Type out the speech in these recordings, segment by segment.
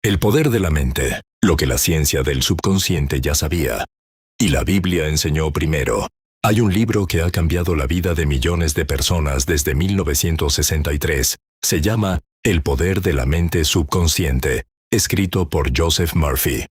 El poder de la mente, lo que la ciencia del subconsciente ya sabía. Y la Biblia enseñó primero. Hay un libro que ha cambiado la vida de millones de personas desde 1963. Se llama El poder de la mente subconsciente, escrito por Joseph Murphy.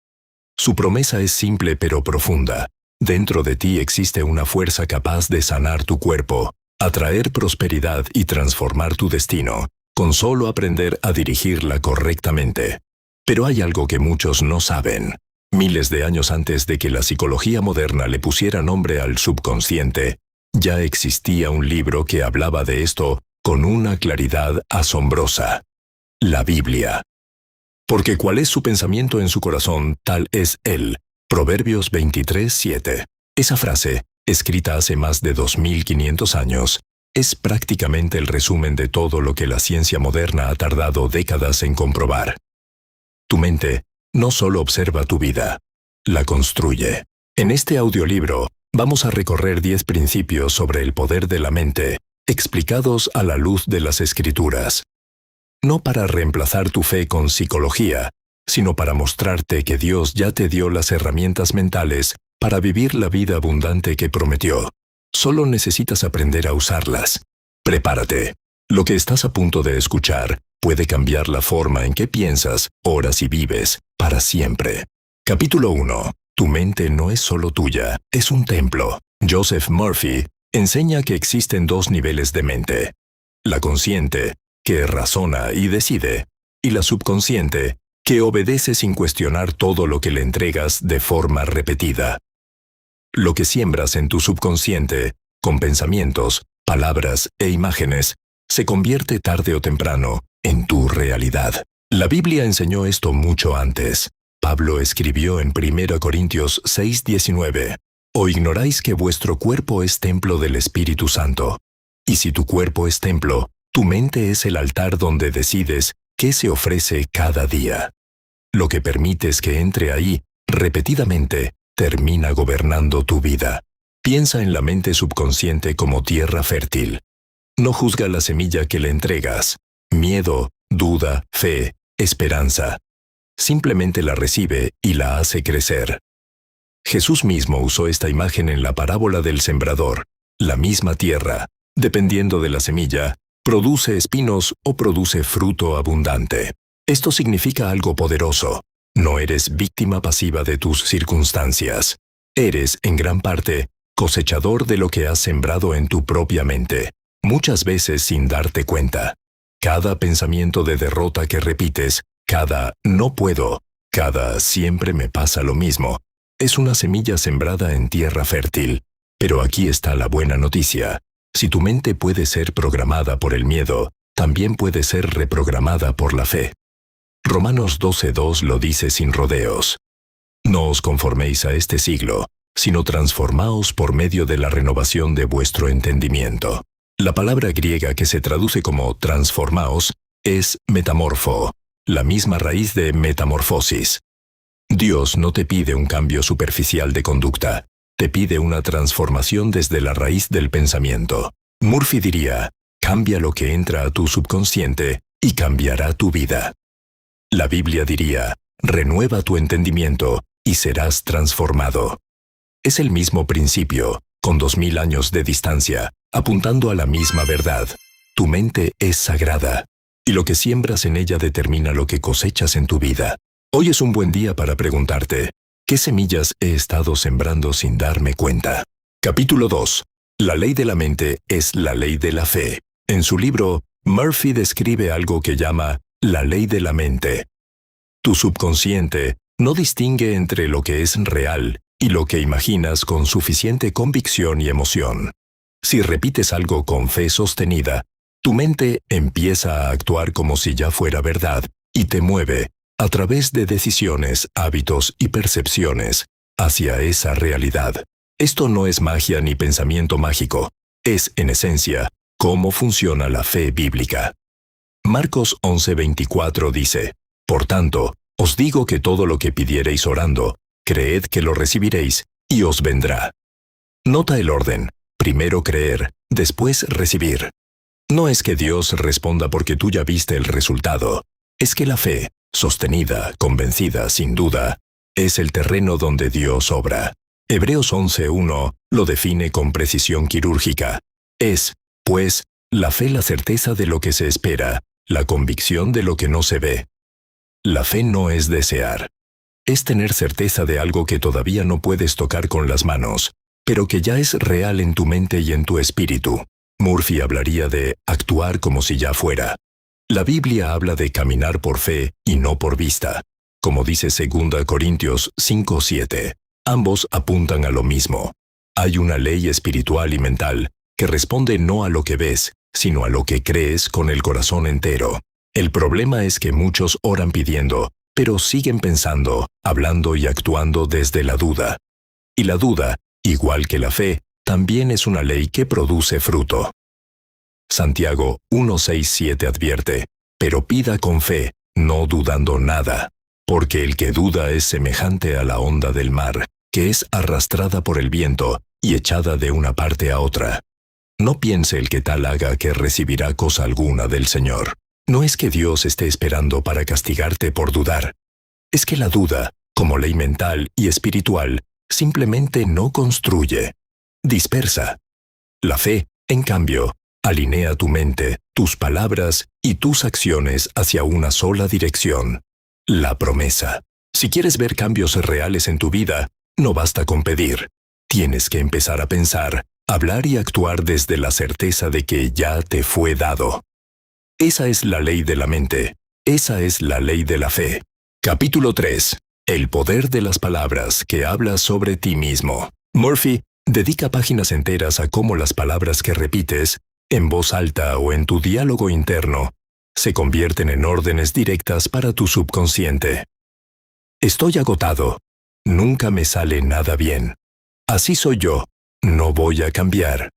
Su promesa es simple pero profunda. Dentro de ti existe una fuerza capaz de sanar tu cuerpo, atraer prosperidad y transformar tu destino, con solo aprender a dirigirla correctamente. Pero hay algo que muchos no saben. Miles de años antes de que la psicología moderna le pusiera nombre al subconsciente, ya existía un libro que hablaba de esto con una claridad asombrosa. La Biblia. Porque cuál es su pensamiento en su corazón, tal es él. Proverbios 23:7. Esa frase, escrita hace más de 2500 años, es prácticamente el resumen de todo lo que la ciencia moderna ha tardado décadas en comprobar. Tu mente no solo observa tu vida, la construye. En este audiolibro, vamos a recorrer 10 principios sobre el poder de la mente, explicados a la luz de las Escrituras. No para reemplazar tu fe con psicología, sino para mostrarte que Dios ya te dio las herramientas mentales para vivir la vida abundante que prometió. Solo necesitas aprender a usarlas. Prepárate. Lo que estás a punto de escuchar puede cambiar la forma en que piensas, oras y vives, para siempre. Capítulo 1. Tu mente no es solo tuya, es un templo. Joseph Murphy enseña que existen 2 niveles de mente. La consciente, que razona y decide, y la subconsciente, que obedece sin cuestionar todo lo que le entregas de forma repetida. Lo que siembras en tu subconsciente, con pensamientos, palabras e imágenes, se convierte tarde o temprano en tu realidad. La Biblia enseñó esto mucho antes. Pablo escribió en 1 Corintios 6:19, «¿O ignoráis que vuestro cuerpo es templo del Espíritu Santo? Y si tu cuerpo es templo, tu mente es el altar donde decides qué se ofrece cada día. Lo que permites que entre ahí, repetidamente, termina gobernando tu vida. Piensa en la mente subconsciente como tierra fértil. No juzga la semilla que le entregas. Miedo, duda, fe, esperanza. Simplemente la recibe y la hace crecer. Jesús mismo usó esta imagen en la parábola del sembrador. La misma tierra, dependiendo de la semilla, produce espinos o produce fruto abundante. Esto significa algo poderoso. No eres víctima pasiva de tus circunstancias. Eres, en gran parte, cosechador de lo que has sembrado en tu propia mente, muchas veces sin darte cuenta. Cada pensamiento de derrota que repites, cada «no puedo», cada «siempre me pasa lo mismo», es una semilla sembrada en tierra fértil. Pero aquí está la buena noticia. Si tu mente puede ser programada por el miedo, también puede ser reprogramada por la fe. Romanos 12:2 lo dice sin rodeos. No os conforméis a este siglo, sino transformaos por medio de la renovación de vuestro entendimiento. La palabra griega que se traduce como transformaos es metamorfo, la misma raíz de metamorfosis. Dios no te pide un cambio superficial de conducta, te pide una transformación desde la raíz del pensamiento. Murphy diría, cambia lo que entra a tu subconsciente y cambiará tu vida. La Biblia diría, renueva tu entendimiento y serás transformado. Es el mismo principio, con 2000 años de distancia, apuntando a la misma verdad. Tu mente es sagrada, y lo que siembras en ella determina lo que cosechas en tu vida. Hoy es un buen día para preguntarte, ¿qué semillas he estado sembrando sin darme cuenta? Capítulo 2. La ley de la mente es la ley de la fe. En su libro, Murphy describe algo que llama la ley de la mente. Tu subconsciente no distingue entre lo que es real y lo que imaginas con suficiente convicción y emoción. Si repites algo con fe sostenida, tu mente empieza a actuar como si ya fuera verdad y te mueve, a través de decisiones, hábitos y percepciones, hacia esa realidad. Esto no es magia ni pensamiento mágico, es, en esencia, cómo funciona la fe bíblica. Marcos 11:24 dice, «Por tanto, os digo que todo lo que pidiereis orando, creed que lo recibiréis, y os vendrá». Nota el orden, primero creer, después recibir. No es que Dios responda porque tú ya viste el resultado, es que la fe, sostenida, convencida, sin duda, es el terreno donde Dios obra. Hebreos 11:1 lo define con precisión quirúrgica. Es, pues, la fe la certeza de lo que se espera, la convicción de lo que no se ve. La fe no es desear. Es tener certeza de algo que todavía no puedes tocar con las manos, pero que ya es real en tu mente y en tu espíritu. Murphy hablaría de actuar como si ya fuera. La Biblia habla de caminar por fe y no por vista. Como dice 2 Corintios 5:7, ambos apuntan a lo mismo. Hay una ley espiritual y mental que responde no a lo que ves, sino a lo que crees con el corazón entero. El problema es que muchos oran pidiendo, pero siguen pensando, hablando y actuando desde la duda. Y la duda, igual que la fe, también es una ley que produce fruto. Santiago 1:6-7 advierte, pero pida con fe, no dudando nada, porque el que duda es semejante a la onda del mar, que es arrastrada por el viento y echada de una parte a otra. No piense el que tal haga que recibirá cosa alguna del Señor. No es que Dios esté esperando para castigarte por dudar. Es que la duda, como ley mental y espiritual, simplemente no construye, dispersa. La fe, en cambio, alinea tu mente, tus palabras y tus acciones hacia una sola dirección: la promesa. Si quieres ver cambios reales en tu vida, no basta con pedir. Tienes que empezar a pensar, hablar y actuar desde la certeza de que ya te fue dado. Esa es la ley de la mente. Esa es la ley de la fe. Capítulo 3. El poder de las palabras que habla sobre ti mismo. Murphy dedica páginas enteras a cómo las palabras que repites, en voz alta o en tu diálogo interno, se convierten en órdenes directas para tu subconsciente. Estoy agotado. Nunca me sale nada bien. Así soy yo. No voy a cambiar.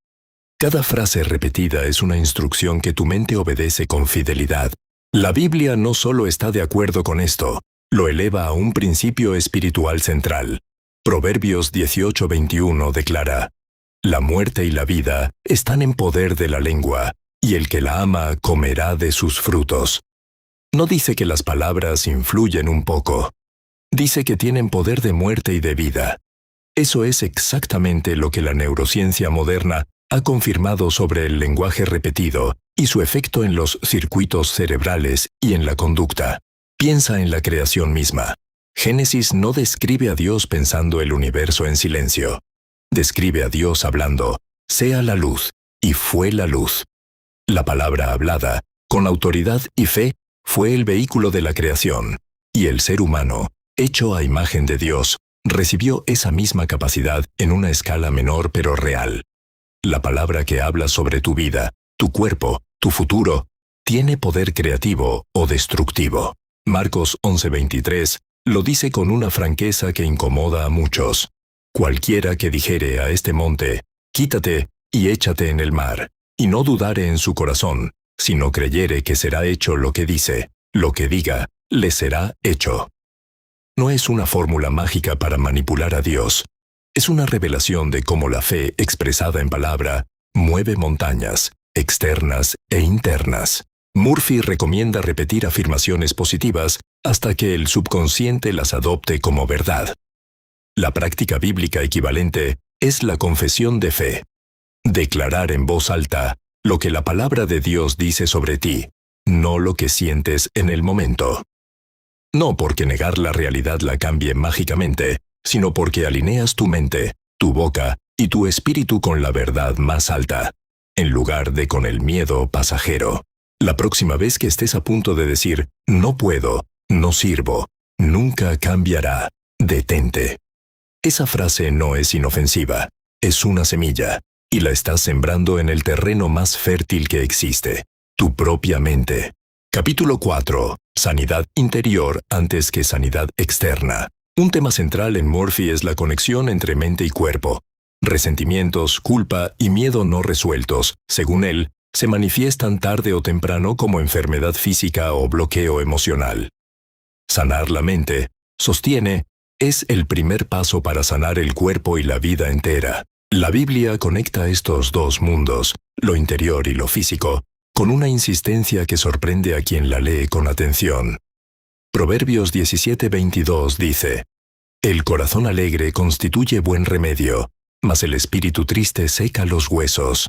Cada frase repetida es una instrucción que tu mente obedece con fidelidad. La Biblia no solo está de acuerdo con esto, lo eleva a un principio espiritual central. Proverbios 18:21 declara: la muerte y la vida están en poder de la lengua, y el que la ama comerá de sus frutos. No dice que las palabras influyen un poco. Dice que tienen poder de muerte y de vida. Eso es exactamente lo que la neurociencia moderna ha confirmado sobre el lenguaje repetido y su efecto en los circuitos cerebrales y en la conducta. Piensa en la creación misma. Génesis no describe a Dios pensando el universo en silencio. Describe a Dios hablando: sea la luz, y fue la luz. La palabra hablada, con autoridad y fe, fue el vehículo de la creación, y el ser humano, hecho a imagen de Dios, recibió esa misma capacidad en una escala menor pero real. La palabra que habla sobre tu vida, tu cuerpo, tu futuro, tiene poder creativo o destructivo. Marcos 11:23 lo dice con una franqueza que incomoda a muchos. Cualquiera que dijere a este monte: quítate y échate en el mar, y no dudare en su corazón, sino creyere que será hecho lo que dice, lo que diga, le será hecho. No es una fórmula mágica para manipular a Dios. Es una revelación de cómo la fe expresada en palabra mueve montañas, externas e internas. Murphy recomienda repetir afirmaciones positivas hasta que el subconsciente las adopte como verdad. La práctica bíblica equivalente es la confesión de fe. Declarar en voz alta lo que la palabra de Dios dice sobre ti, no lo que sientes en el momento. No porque negar la realidad la cambie mágicamente, sino porque alineas tu mente, tu boca y tu espíritu con la verdad más alta, en lugar de con el miedo pasajero. La próxima vez que estés a punto de decir: no puedo, no sirvo, nunca cambiará, detente. Esa frase no es inofensiva, es una semilla, y la estás sembrando en el terreno más fértil que existe, tu propia mente. Capítulo 4. Sanidad interior antes que sanidad externa. Un tema central en Murphy es la conexión entre mente y cuerpo. Resentimientos, culpa y miedo no resueltos, según él, se manifiestan tarde o temprano como enfermedad física o bloqueo emocional. Sanar la mente, sostiene, es el primer paso para sanar el cuerpo y la vida entera. La Biblia conecta estos dos mundos, lo interior y lo físico, con una insistencia que sorprende a quien la lee con atención. Proverbios 17:22 dice: El corazón alegre constituye buen remedio, mas el espíritu triste seca los huesos.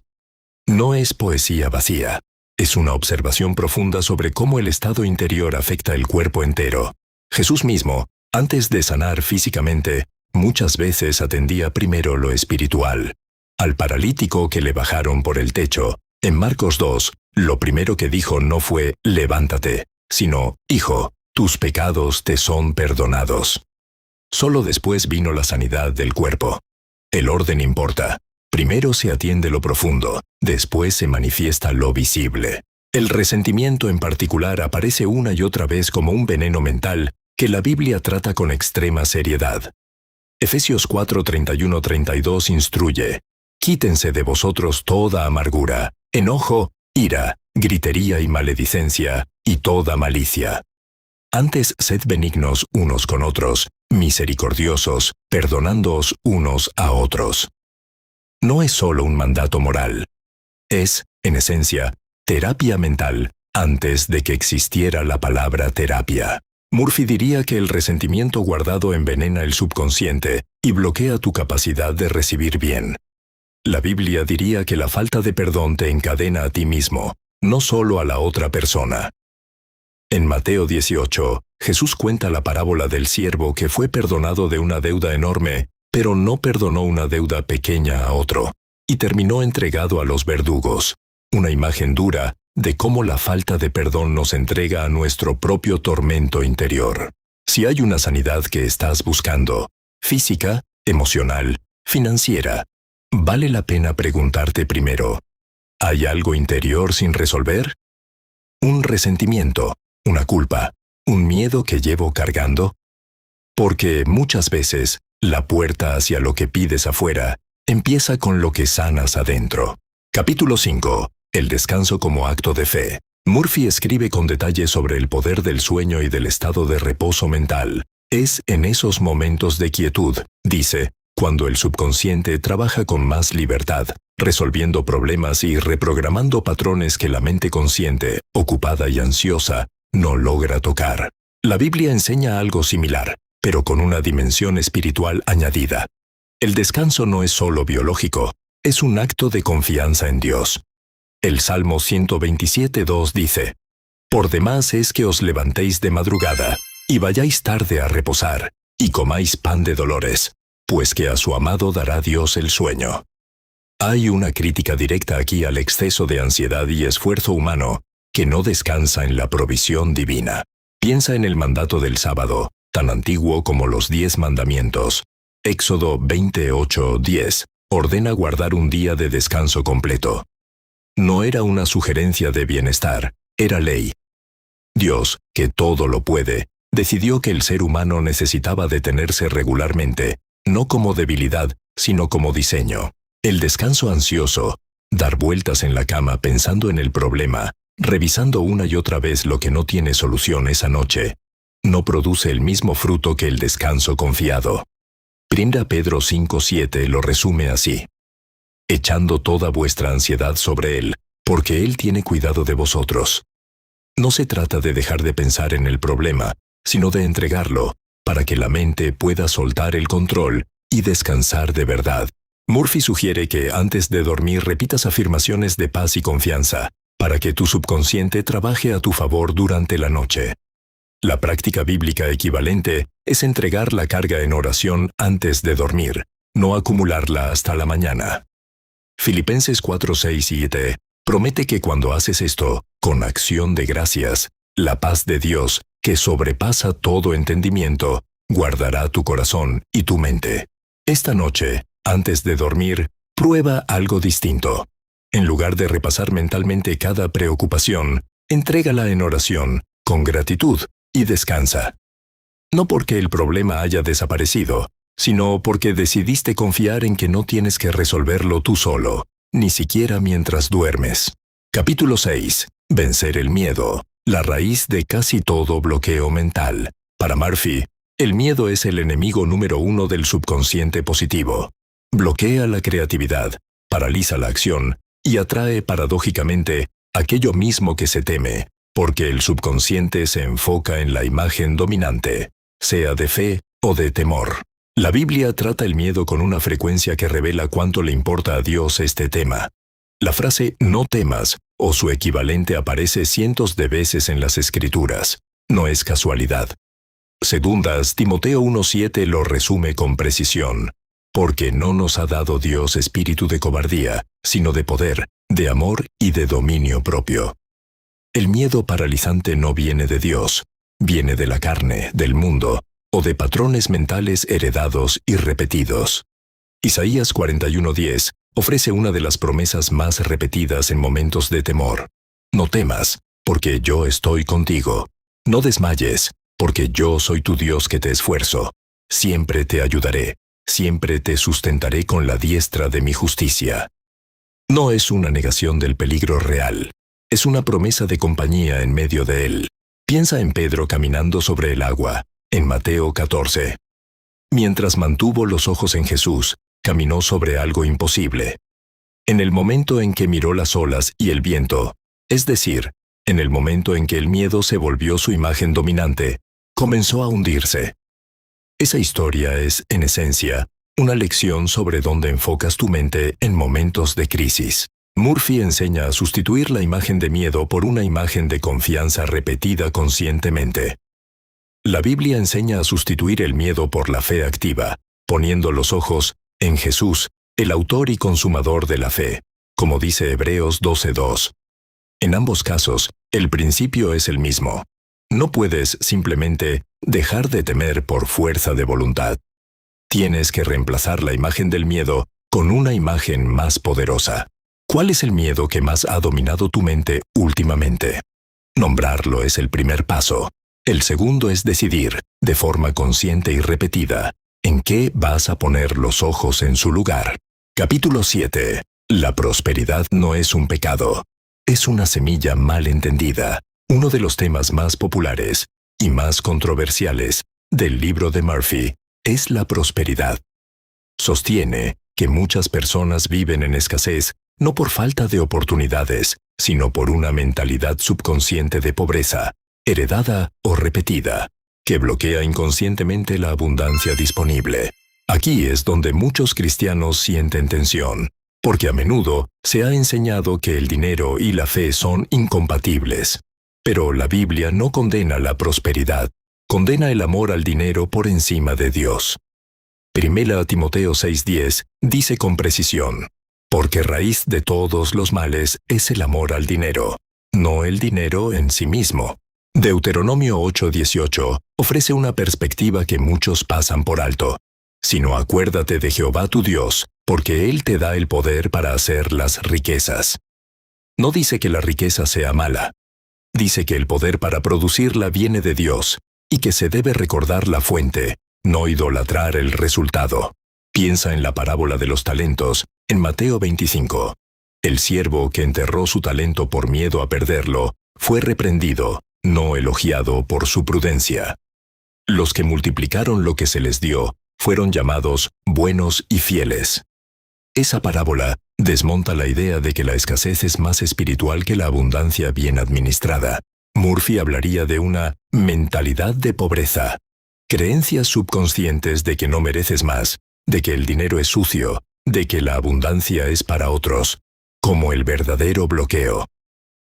No es poesía vacía. Es una observación profunda sobre cómo el estado interior afecta el cuerpo entero. Jesús mismo, antes de sanar físicamente, muchas veces atendía primero lo espiritual. Al paralítico que le bajaron por el techo, en Marcos 2, lo primero que dijo no fue «levántate», sino «hijo, tus pecados te son perdonados». Solo después vino la sanidad del cuerpo. El orden importa. Primero se atiende lo profundo, después se manifiesta lo visible. El resentimiento en particular aparece una y otra vez como un veneno mental que la Biblia trata con extrema seriedad. Efesios 4:31-32 instruye: «Quítense de vosotros toda amargura, enojo, ira, gritería y maledicencia, y toda malicia. Antes sed benignos unos con otros, misericordiosos, perdonándoos unos a otros». No es solo un mandato moral. Es, en esencia, terapia mental, antes de que existiera la palabra terapia. Murphy diría que el resentimiento guardado envenena el subconsciente y bloquea tu capacidad de recibir bien. La Biblia diría que la falta de perdón te encadena a ti mismo, no solo a la otra persona. En Mateo 18, Jesús cuenta la parábola del siervo que fue perdonado de una deuda enorme, pero no perdonó una deuda pequeña a otro, y terminó entregado a los verdugos. Una imagen dura de cómo la falta de perdón nos entrega a nuestro propio tormento interior. Si hay una sanidad que estás buscando, física, emocional, financiera, vale la pena preguntarte primero: ¿hay algo interior sin resolver? ¿Un resentimiento, una culpa, un miedo que llevo cargando? Porque muchas veces, la puerta hacia lo que pides afuera empieza con lo que sanas adentro. Capítulo 5. El descanso como acto de fe. Murphy escribe con detalle sobre el poder del sueño y del estado de reposo mental. Es en esos momentos de quietud, dice, cuando el subconsciente trabaja con más libertad, resolviendo problemas y reprogramando patrones que la mente consciente, ocupada y ansiosa, no logra tocar. La Biblia enseña algo similar, pero con una dimensión espiritual añadida. El descanso no es solo biológico, es un acto de confianza en Dios. El Salmo 127:2 dice: «Por demás es que os levantéis de madrugada, y vayáis tarde a reposar, y comáis pan de dolores, pues que a su amado dará Dios el sueño». Hay una crítica directa aquí al exceso de ansiedad y esfuerzo humano, que no descansa en la provisión divina. Piensa en el mandato del sábado, tan antiguo como los 10 mandamientos. Éxodo 28:10 ordena guardar un día de descanso completo. No era una sugerencia de bienestar, era ley. Dios, que todo lo puede, decidió que el ser humano necesitaba detenerse regularmente, no como debilidad, sino como diseño. El descanso ansioso, dar vueltas en la cama pensando en el problema, revisando una y otra vez lo que no tiene solución esa noche, no produce el mismo fruto que el descanso confiado. 1 Pedro 5:7 lo resume así: «Echando toda vuestra ansiedad sobre Él, porque Él tiene cuidado de vosotros». No se trata de dejar de pensar en el problema, sino de entregarlo, para que la mente pueda soltar el control y descansar de verdad. Murphy sugiere que antes de dormir repitas afirmaciones de paz y confianza, para que tu subconsciente trabaje a tu favor durante la noche. La práctica bíblica equivalente es entregar la carga en oración antes de dormir, no acumularla hasta la mañana. Filipenses 4:6-7 promete que cuando haces esto, con acción de gracias, la paz de Dios, que sobrepasa todo entendimiento, guardará tu corazón y tu mente. Esta noche, antes de dormir, prueba algo distinto. En lugar de repasar mentalmente cada preocupación, entrégala en oración, con gratitud, y descansa. No porque el problema haya desaparecido, sino porque decidiste confiar en que no tienes que resolverlo tú solo, ni siquiera mientras duermes. Capítulo 6. Vencer el miedo, la raíz de casi todo bloqueo mental. Para Murphy, el miedo es el enemigo número 1 del subconsciente positivo. Bloquea la creatividad, paraliza la acción y atrae paradójicamente aquello mismo que se teme: porque el subconsciente se enfoca en la imagen dominante, sea de fe o de temor. La Biblia trata el miedo con una frecuencia que revela cuánto le importa a Dios este tema. La frase «no temas» o su equivalente aparece cientos de veces en las Escrituras. No es casualidad. Segundas, Timoteo 1:7 lo resume con precisión. Porque no nos ha dado Dios espíritu de cobardía, sino de poder, de amor y de dominio propio. El miedo paralizante no viene de Dios, viene de la carne, del mundo, o de patrones mentales heredados y repetidos. Isaías 41:10 ofrece una de las promesas más repetidas en momentos de temor. No temas, porque yo estoy contigo. No desmayes, porque yo soy tu Dios que te esfuerzo. Siempre te ayudaré, siempre te sustentaré con la diestra de mi justicia. No es una negación del peligro real, es una promesa de compañía en medio de él. Piensa en Pedro caminando sobre el agua, en Mateo 14. Mientras mantuvo los ojos en Jesús, caminó sobre algo imposible. En el momento en que miró las olas y el viento, es decir, en el momento en que el miedo se volvió su imagen dominante, comenzó a hundirse. Esa historia es, en esencia, una lección sobre dónde enfocas tu mente en momentos de crisis. Murphy enseña a sustituir la imagen de miedo por una imagen de confianza repetida conscientemente. La Biblia enseña a sustituir el miedo por la fe activa, poniendo los ojos en Jesús, el autor y consumador de la fe, como dice Hebreos 12:2. En ambos casos, el principio es el mismo. No puedes simplemente dejar de temer por fuerza de voluntad. Tienes que reemplazar la imagen del miedo con una imagen más poderosa. ¿Cuál es el miedo que más ha dominado tu mente últimamente? Nombrarlo es el primer paso. El segundo es decidir, de forma consciente y repetida, en qué vas a poner los ojos en su lugar. Capítulo 7. La prosperidad no es un pecado. Es una semilla mal entendida. Uno de los temas más populares y más controversiales del libro de Murphy es la prosperidad. Sostiene que muchas personas viven en escasez no por falta de oportunidades, sino por una mentalidad subconsciente de pobreza, heredada o repetida, que bloquea inconscientemente la abundancia disponible. Aquí es donde muchos cristianos sienten tensión, porque a menudo se ha enseñado que el dinero y la fe son incompatibles. Pero la Biblia no condena la prosperidad, condena el amor al dinero por encima de Dios. Primera Timoteo 6:10 dice con precisión, porque raíz de todos los males es el amor al dinero, no el dinero en sí mismo. Deuteronomio 8:18 ofrece una perspectiva que muchos pasan por alto. Sino acuérdate de Jehová tu Dios, porque Él te da el poder para hacer las riquezas. No dice que la riqueza sea mala. Dice que el poder para producirla viene de Dios, y que se debe recordar la fuente, no idolatrar el resultado. Piensa en la parábola de los talentos, en Mateo 25. El siervo que enterró su talento por miedo a perderlo, fue reprendido, no elogiado por su prudencia. Los que multiplicaron lo que se les dio, fueron llamados buenos y fieles. Esa parábola desmonta la idea de que la escasez es más espiritual que la abundancia bien administrada. Murphy hablaría de una mentalidad de pobreza, creencias subconscientes de que no mereces más, de que el dinero es sucio, de que la abundancia es para otros, como el verdadero bloqueo.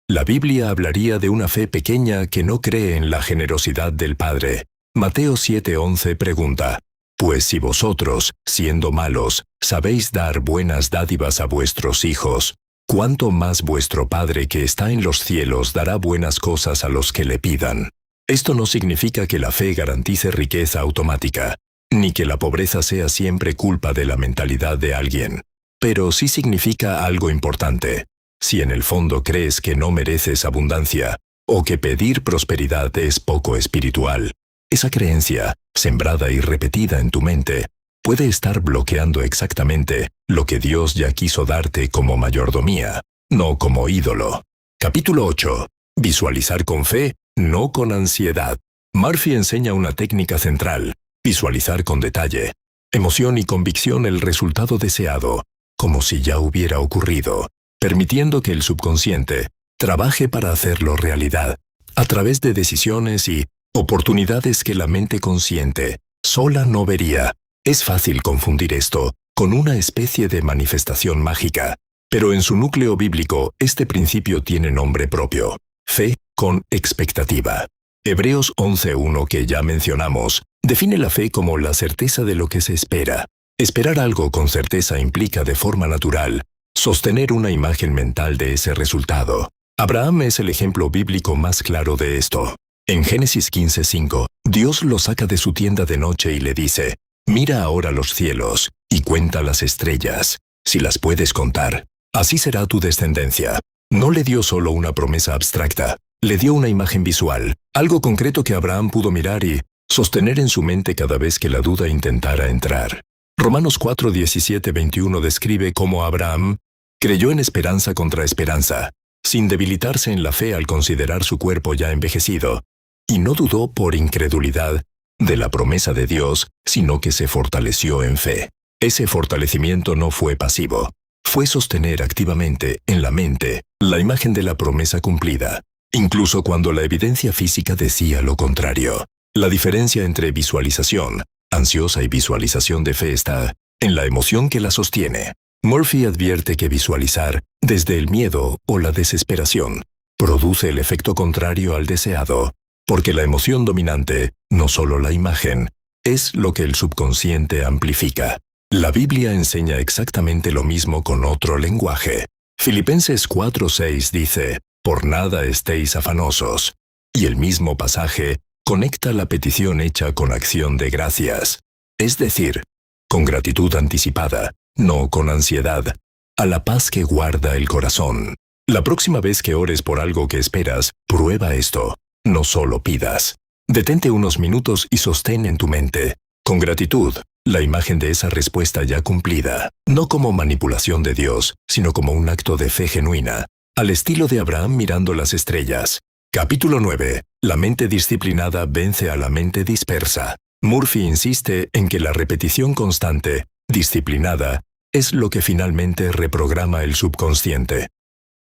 La Biblia hablaría de una fe pequeña que no cree en la generosidad del Padre. Mateo 7:11 pregunta, pues si vosotros, siendo malos, sabéis dar buenas dádivas a vuestros hijos, ¿cuánto más vuestro Padre que está en los cielos dará buenas cosas a los que le pidan? Esto no significa que la fe garantice riqueza automática, ni que la pobreza sea siempre culpa de la mentalidad de alguien. Pero sí significa algo importante. Si en el fondo crees que no mereces abundancia, o que pedir prosperidad es poco espiritual, esa creencia, sembrada y repetida en tu mente, puede estar bloqueando exactamente lo que Dios ya quiso darte como mayordomía, no como ídolo. Capítulo 8. Visualizar con fe, no con ansiedad. Murphy enseña una técnica central, visualizar con detalle, emoción y convicción el resultado deseado, como si ya hubiera ocurrido, permitiendo que el subconsciente, trabaje para hacerlo realidad, a través de decisiones y oportunidades que la mente consciente sola no vería. Es fácil confundir esto con una especie de manifestación mágica, pero en su núcleo bíblico este principio tiene nombre propio: fe con expectativa. Hebreos 11:1, que ya mencionamos, define la fe como la certeza de lo que se espera. Esperar algo con certeza implica de forma natural sostener una imagen mental de ese resultado. Abraham es el ejemplo bíblico más claro de esto. En Génesis 15:5, Dios lo saca de su tienda de noche y le dice: «Mira ahora los cielos y cuenta las estrellas, si las puedes contar. Así será tu descendencia». No le dio solo una promesa abstracta, le dio una imagen visual, algo concreto que Abraham pudo mirar y sostener en su mente cada vez que la duda intentara entrar. Romanos 4:17-21 describe cómo Abraham creyó en esperanza contra esperanza, sin debilitarse en la fe al considerar su cuerpo ya envejecido, y no dudó por incredulidad de la promesa de Dios, sino que se fortaleció en fe. Ese fortalecimiento no fue pasivo, fue sostener activamente en la mente la imagen de la promesa cumplida, incluso cuando la evidencia física decía lo contrario. La diferencia entre visualización ansiosa y visualización de fe está en la emoción que la sostiene. Murphy advierte que visualizar desde el miedo o la desesperación produce el efecto contrario al deseado, porque la emoción dominante, no solo la imagen, es lo que el subconsciente amplifica. La Biblia enseña exactamente lo mismo con otro lenguaje. Filipenses 4:6 dice: «Por nada estéis afanosos». Y el mismo pasaje conecta la petición hecha con acción de gracias, es decir, con gratitud anticipada, no con ansiedad, a la paz que guarda el corazón. La próxima vez que ores por algo que esperas, prueba esto. No solo pidas. Detente unos minutos y sostén en tu mente, con gratitud, la imagen de esa respuesta ya cumplida, no como manipulación de Dios, sino como un acto de fe genuina, al estilo de Abraham mirando las estrellas. Capítulo 9. La mente disciplinada vence a la mente dispersa. Murphy insiste en que la repetición constante, disciplinada, es lo que finalmente reprograma el subconsciente.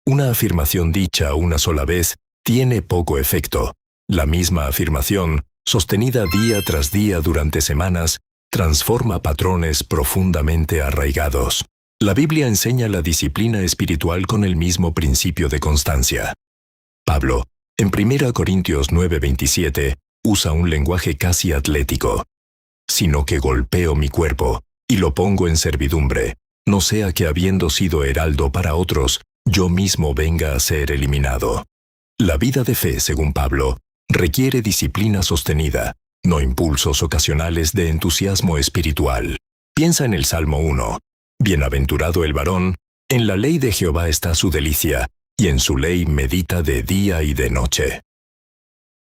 Una afirmación dicha una sola vez tiene poco efecto. La misma afirmación, sostenida día tras día durante semanas, transforma patrones profundamente arraigados. La Biblia enseña la disciplina espiritual con el mismo principio de constancia. Pablo, en 1 Corintios 9:27, usa un lenguaje casi atlético. «Sino que golpeo mi cuerpo y lo pongo en servidumbre, no sea que habiendo sido heraldo para otros, yo mismo venga a ser eliminado». La vida de fe, según Pablo, requiere disciplina sostenida, no impulsos ocasionales de entusiasmo espiritual. Piensa en el Salmo 1. «Bienaventurado el varón, en la ley de Jehová está su delicia, y en su ley medita de día y de noche».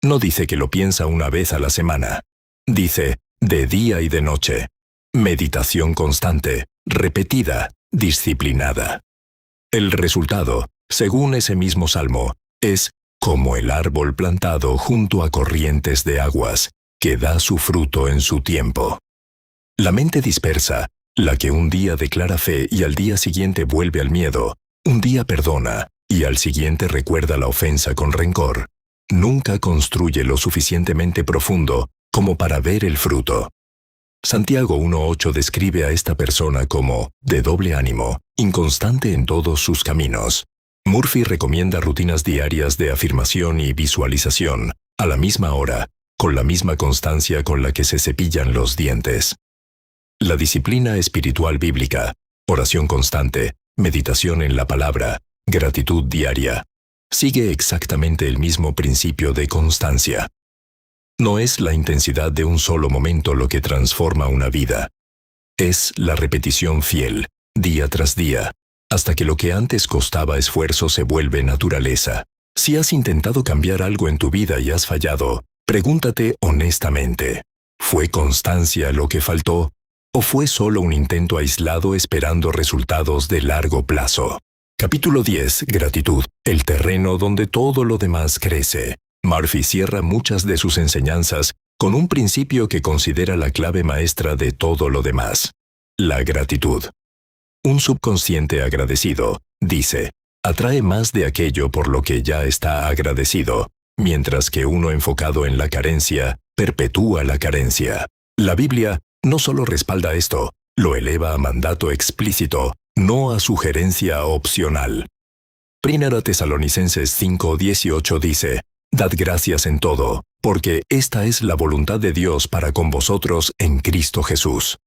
No dice que lo piensa una vez a la semana. Dice, de día y de noche. Meditación constante, repetida, disciplinada. El resultado, según ese mismo salmo, es como el árbol plantado junto a corrientes de aguas, que da su fruto en su tiempo. La mente dispersa, la que un día declara fe y al día siguiente vuelve al miedo, un día perdona y al siguiente recuerda la ofensa con rencor, nunca construye lo suficientemente profundo como para ver el fruto. Santiago 1:8 describe a esta persona como de doble ánimo, inconstante en todos sus caminos. Murphy recomienda rutinas diarias de afirmación y visualización, a la misma hora, con la misma constancia con la que se cepillan los dientes. La disciplina espiritual bíblica, oración constante, meditación en la palabra, gratitud diaria, sigue exactamente el mismo principio de constancia. No es la intensidad de un solo momento lo que transforma una vida. Es la repetición fiel, día tras día, hasta que lo que antes costaba esfuerzo se vuelve naturaleza. Si has intentado cambiar algo en tu vida y has fallado, pregúntate honestamente, ¿fue constancia lo que faltó? ¿O fue solo un intento aislado esperando resultados de largo plazo? Capítulo 10. Gratitud, el terreno donde todo lo demás crece. Murphy cierra muchas de sus enseñanzas con un principio que considera la clave maestra de todo lo demás: la gratitud. Un subconsciente agradecido, dice, atrae más de aquello por lo que ya está agradecido, mientras que uno enfocado en la carencia perpetúa la carencia. La Biblia no solo respalda esto, lo eleva a mandato explícito, no a sugerencia opcional. Primera Tesalonicenses 5:18 dice: Dad gracias en todo, porque esta es la voluntad de Dios para con vosotros en Cristo Jesús.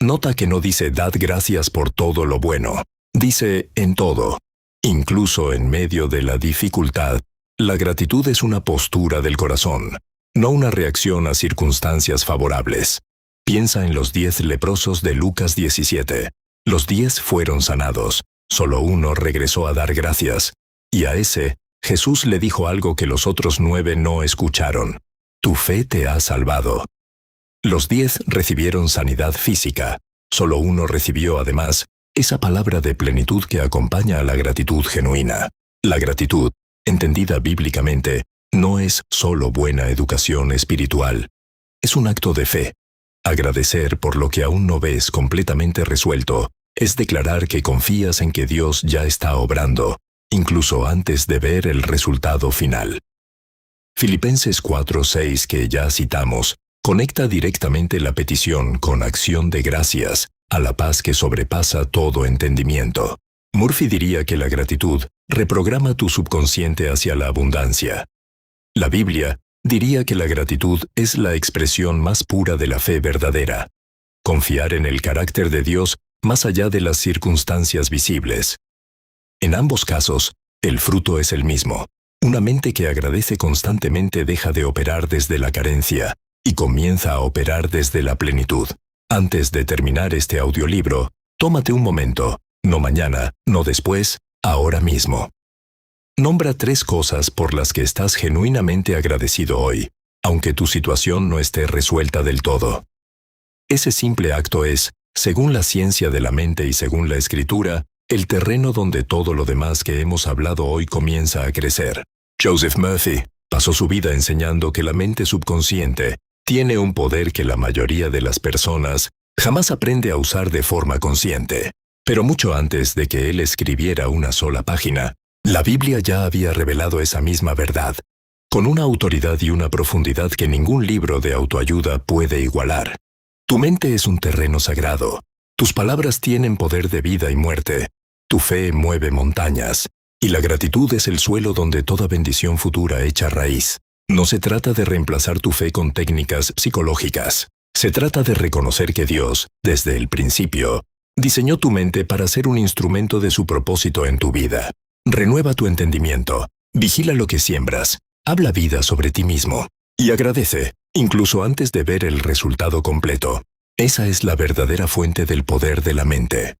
Nota que no dice dad gracias por todo lo bueno, dice en todo. Incluso en medio de la dificultad, la gratitud es una postura del corazón, no una reacción a circunstancias favorables. Piensa en los 10 leprosos de Lucas 17. Los 10 fueron sanados, solo uno regresó a dar gracias, y a ese, Jesús le dijo algo que los otros 9 no escucharon: tu fe te ha salvado. Los 10 recibieron sanidad física, solo uno recibió además esa palabra de plenitud que acompaña a la gratitud genuina. La gratitud, entendida bíblicamente, no es solo buena educación espiritual. Es un acto de fe. Agradecer por lo que aún no ves completamente resuelto es declarar que confías en que Dios ya está obrando, incluso antes de ver el resultado final. Filipenses 4:6, que ya citamos, conecta directamente la petición con acción de gracias a la paz que sobrepasa todo entendimiento. Murphy diría que la gratitud reprograma tu subconsciente hacia la abundancia. La Biblia diría que la gratitud es la expresión más pura de la fe verdadera. Confiar en el carácter de Dios más allá de las circunstancias visibles. En ambos casos, el fruto es el mismo. Una mente que agradece constantemente deja de operar desde la carencia y comienza a operar desde la plenitud. Antes de terminar este audiolibro, tómate un momento, no mañana, no después, ahora mismo. Nombra 3 cosas por las que estás genuinamente agradecido hoy, aunque tu situación no esté resuelta del todo. Ese simple acto es, según la ciencia de la mente y según la Escritura, el terreno donde todo lo demás que hemos hablado hoy comienza a crecer. Joseph Murphy pasó su vida enseñando que la mente subconsciente tiene un poder que la mayoría de las personas jamás aprende a usar de forma consciente. Pero mucho antes de que él escribiera una sola página, la Biblia ya había revelado esa misma verdad, con una autoridad y una profundidad que ningún libro de autoayuda puede igualar. Tu mente es un terreno sagrado. Tus palabras tienen poder de vida y muerte. Tu fe mueve montañas. Y la gratitud es el suelo donde toda bendición futura echa raíz. No se trata de reemplazar tu fe con técnicas psicológicas. Se trata de reconocer que Dios, desde el principio, diseñó tu mente para ser un instrumento de su propósito en tu vida. Renueva tu entendimiento. Vigila lo que siembras. Habla vida sobre ti mismo. Y agradece, incluso antes de ver el resultado completo. Esa es la verdadera fuente del poder de la mente.